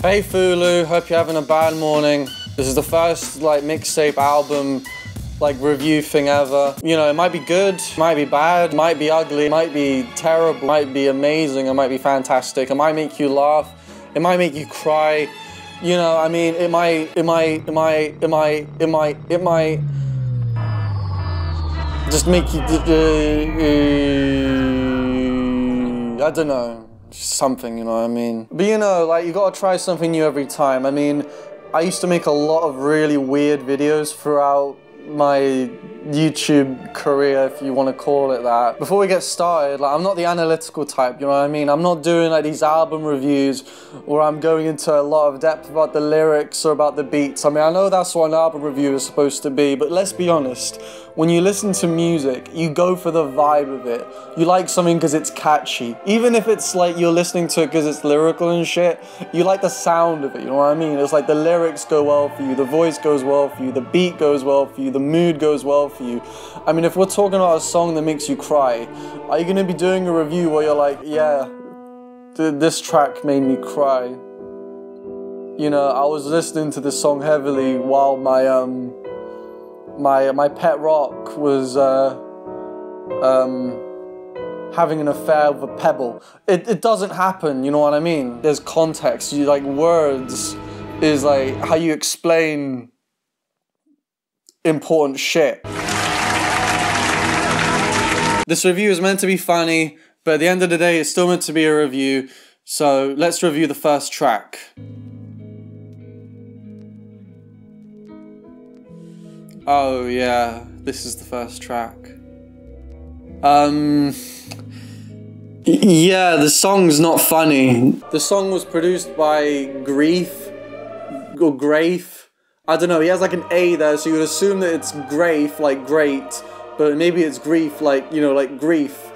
Hey Fulu, hope you're having a bad morning. This is the first like mixtape album like review thing ever. You know, it might be good, might be bad, might be ugly, might be terrible, might be amazing, it might be fantastic, it might make you laugh, it might make you cry. You know, I mean, it might just make you, I don't know. Something, you know what I mean? But you know, like, you gotta try something new every time. I mean, I used to make a lot of really weird videos throughout my YouTube career, if you want to call it that. Before we get started, like, I'm not the analytical type, you know what I mean? I'm not doing like these album reviews where I'm going into a lot of depth about the lyrics or about the beats. I mean, I know that's what an album review is supposed to be, but let's be honest. When you listen to music, you go for the vibe of it. You like something because it's catchy. Even if it's like you're listening to it because it's lyrical and shit, you like the sound of it, you know what I mean? It's like the lyrics go well for you, the voice goes well for you, the beat goes well for you, the mood goes well for you. I mean, if we're talking about a song that makes you cry, are you gonna be doing a review where you're like, yeah, this track made me cry? You know, I was listening to this song heavily while my pet rock was having an affair with a pebble. It doesn't happen, you know what I mean? There's context. You like, words is like how you explain important shit. This review is meant to be funny, but at the end of the day, it's still meant to be a review. So let's review the first track. Oh yeah, this is the first track. Yeah, the song's not funny. The song was produced by Grief, or Grafe. I don't know, he has like an A there, so you would assume that it's Grafe, like great, but maybe it's Grief, like, you know, like grief.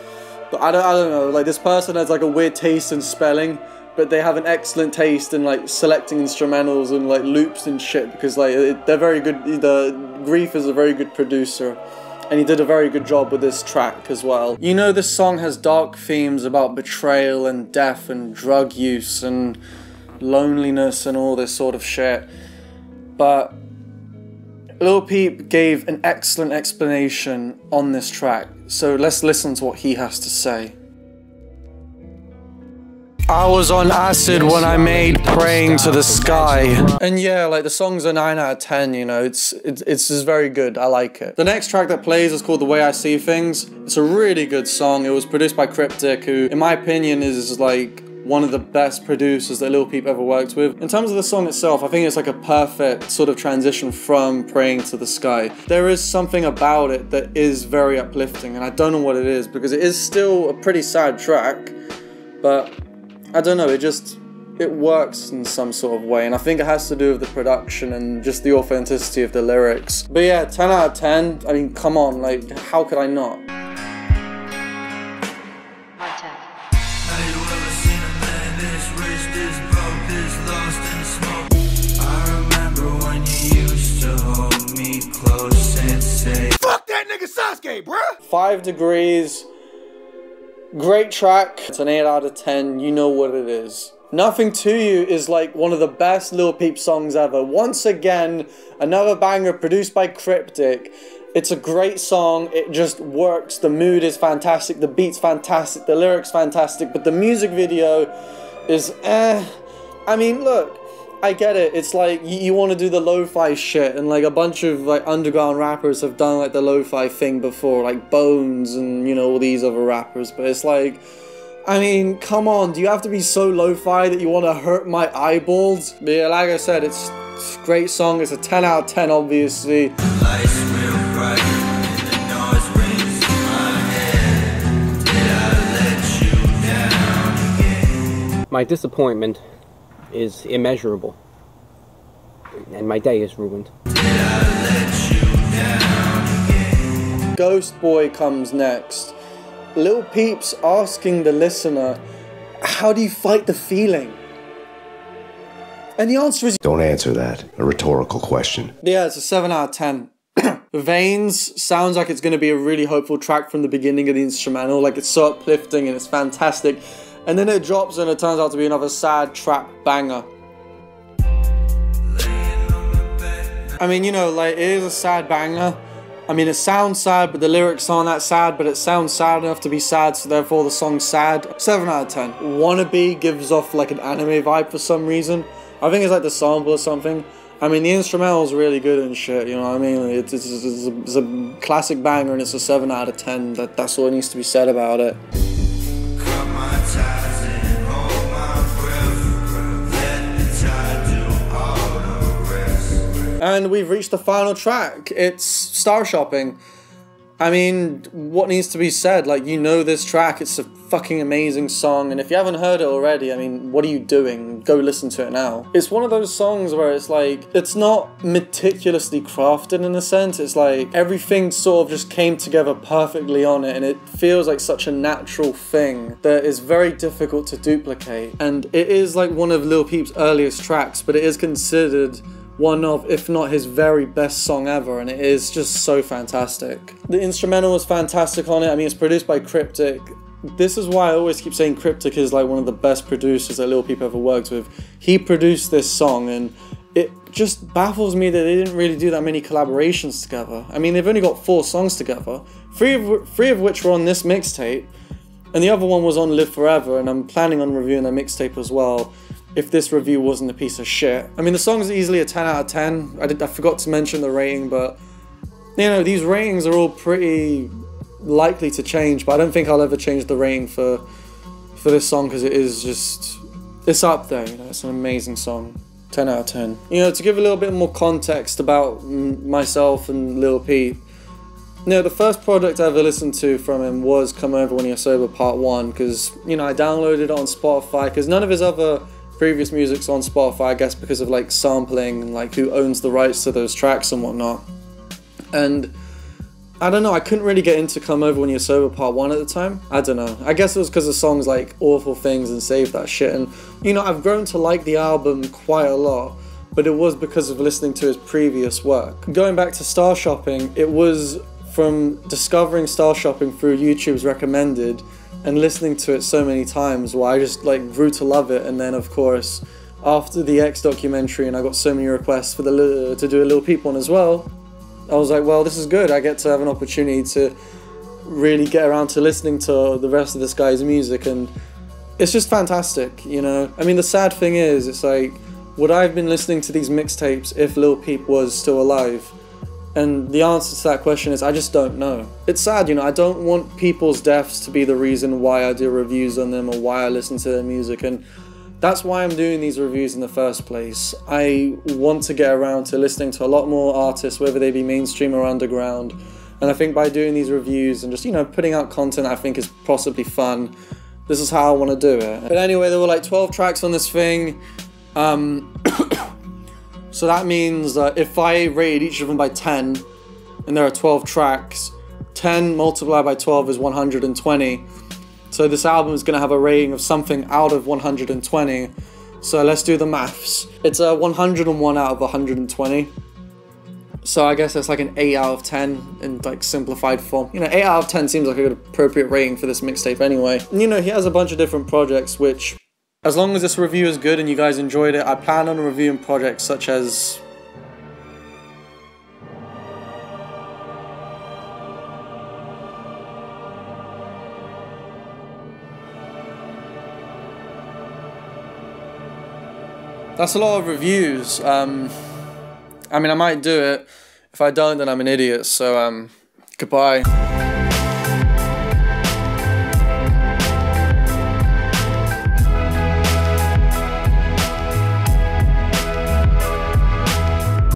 But I don't know, like, this person has like a weird taste in spelling, but they have an excellent taste in like selecting instrumentals and like loops and shit, because like they're very good. The Grief is a very good producer, and he did a very good job with this track as well. You know, this song has dark themes about betrayal and death and drug use and loneliness and all this sort of shit, but Lil Peep gave an excellent explanation on this track, so let's listen to what he has to say. I was on acid when I made Praying to the Sky. And yeah, like, the song's a 9 out of 10, you know, it's just very good, I like it. The next track that plays is called The Way I See Things. It's a really good song. It was produced by Cryptic, who, in my opinion, is like one of the best producers that Lil Peep ever worked with. In terms of the song itself, I think it's like a perfect sort of transition from Praying to the Sky. There is something about it that is very uplifting, and I don't know what it is, because it is still a pretty sad track, but I don't know, it works in some sort of way, and I think it has to do with the production and just the authenticity of the lyrics. But yeah, 10 out of 10, I mean, come on, like, how could I not? Fuck that nigga Sasuke, bruh! 5 Degrees. Great track. It's an 8 out of 10. You know what it is. Nothing to You is like one of the best Lil Peep songs ever. Once again, another banger produced by Cryptic. It's a great song. It just works. The mood is fantastic. The beat's fantastic. The lyrics fantastic. But the music video is I mean, look. I get it, it's like, you want to do the lo-fi shit, and like a bunch of like underground rappers have done like the lo-fi thing before, like Bones and, you know, all these other rappers, but it's like, I mean, come on, do you have to be so lo-fi that you want to hurt my eyeballs? But yeah, like I said, it's a great song, it's a 10 out of 10 obviously. My disappointment is immeasurable, and my day is ruined. Ghost Boy comes next. Lil Peep's asking the listener, how do you fight the feeling? And the answer is, don't answer that. A rhetorical question. Yeah, it's a 7 out of 10. Veins sounds like it's going to be a really hopeful track from the beginning of the instrumental. Like, it's so uplifting and it's fantastic. And then it drops and it turns out to be another sad trap banger. I mean, you know, like, it is a sad banger. I mean, it sounds sad, but the lyrics aren't that sad, but it sounds sad enough to be sad, so therefore the song's sad. 7 out of 10. Wannabe gives off like an anime vibe for some reason. I think it's like the sample or something. I mean, the instrumental is really good and shit, you know what I mean? It's a classic banger and it's a 7 out of 10. That's all that needs to be said about it. And we've reached the final track. It's Star Shopping. I mean, what needs to be said? Like, you know this track, it's a fucking amazing song, and if you haven't heard it already, I mean, what are you doing? Go listen to it now. It's one of those songs where it's like, it's not meticulously crafted in a sense, it's like, everything sort of just came together perfectly on it, and it feels like such a natural thing that is very difficult to duplicate. And it is like one of Lil Peep's earliest tracks, but it is considered one of, if not his very best song ever, and it is just so fantastic. The instrumental was fantastic on it. I mean, it's produced by Cryptic. This is why I always keep saying Cryptic is like one of the best producers that Lil Peep ever worked with. He produced this song, and it just baffles me that they didn't really do that many collaborations together. I mean, they've only got 4 songs together, three of which were on this mixtape, and the other one was on Live Forever, and I'm planning on reviewing that mixtape as well, if this review wasn't a piece of shit. I mean, the song's easily a 10 out of 10. I forgot to mention the rating, but, you know, these ratings are all pretty likely to change, but I don't think I'll ever change the rating for this song, because it is just, it's up there, you know, it's an amazing song. 10 out of 10. You know, to give a little bit more context about myself and Lil Peep, you know, the first project I ever listened to from him was Come Over When You're Sober Part 1, because, you know, I downloaded it on Spotify, because none of his other previous music's on Spotify, I guess because of like sampling and like who owns the rights to those tracks and whatnot. And I don't know, I couldn't really get into Come Over When You're Sober Part 1 at the time. I don't know. I guess it was because of songs like Awful Things and Save That Shit. And, you know, I've grown to like the album quite a lot, but it was because of listening to his previous work. Going back to Star Shopping, it was from discovering Star Shopping through YouTube's recommended and listening to it so many times where I just like grew to love it. And then of course, after the X documentary and I got so many requests for to do a Lil Peep one as well, I was like, well, this is good. I get to have an opportunity to really get around to listening to the rest of this guy's music, and it's just fantastic, you know? I mean, the sad thing is, it's like, would I have been listening to these mixtapes if Lil Peep was still alive? And the answer to that question is, I just don't know. It's sad, you know, I don't want people's deaths to be the reason why I do reviews on them or why I listen to their music, and that's why I'm doing these reviews in the first place. I want to get around to listening to a lot more artists, whether they be mainstream or underground, and I think by doing these reviews and just, you know, putting out content I think is possibly fun, this is how I want to do it. But anyway, there were like 12 tracks on this thing. So that means that if I rated each of them by 10, and there are 12 tracks, 10 multiplied by 12 is 120. So this album is going to have a rating of something out of 120. So let's do the maths. It's a 101 out of 120. So I guess that's like an 8 out of 10 in like simplified form. You know, 8 out of 10 seems like a good appropriate rating for this mixtape anyway. And you know, he has a bunch of different projects which, as long as this review is good and you guys enjoyed it, I plan on reviewing projects such as... That's a lot of reviews. I mean, I might do it. If I don't, then I'm an idiot, so goodbye.